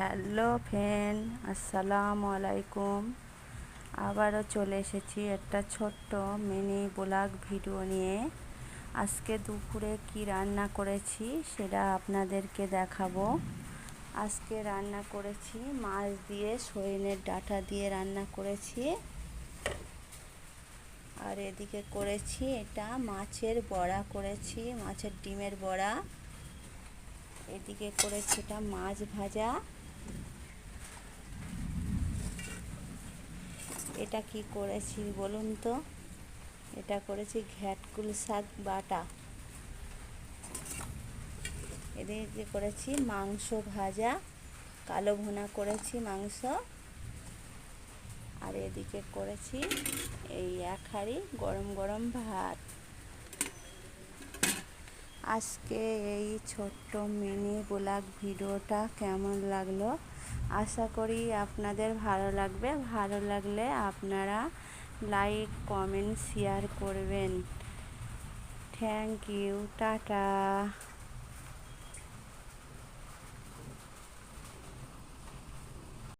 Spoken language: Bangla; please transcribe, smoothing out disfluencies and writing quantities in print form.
হ্যালো ফ্রেন্ড, আসসালামু আলাইকুম। আবারও চলে এসেছি একটা ছোট্ট মিনি ব্লগ ভিডিও নিয়ে। আজকে দুপুরে কি রান্না করেছি সেটা আপনাদেরকে দেখাবো। আজকে রান্না করেছি মাছ দিয়ে, সজনের ডাঁটা দিয়ে রান্না করেছি। আর এদিকে করেছি এটা মাছের বড়া করেছি, মাছের ডিমের বড়া। এদিকে করেছি এটা মাছ ভাজা। এটা কি করেছি বলুন তো? এটা করেছি ঘ্যাটকুল শাক বাটা। এদিকে করেছি মাংস ভাজা, কালো ভুনা করেছি মাংস। আর এদিকে করেছি এই এক হাঁড়ি গরম গরম ভাত। আজকে এই ছোট্ট মিনি ব্লগ ভিডিওটা কেমন লাগলো? আশা করি আপনাদের ভালো লাগবে। ভালো লাগলে আপনারা লাইক, কমেন্ট, শেয়ার করবেন। Thank you, tata.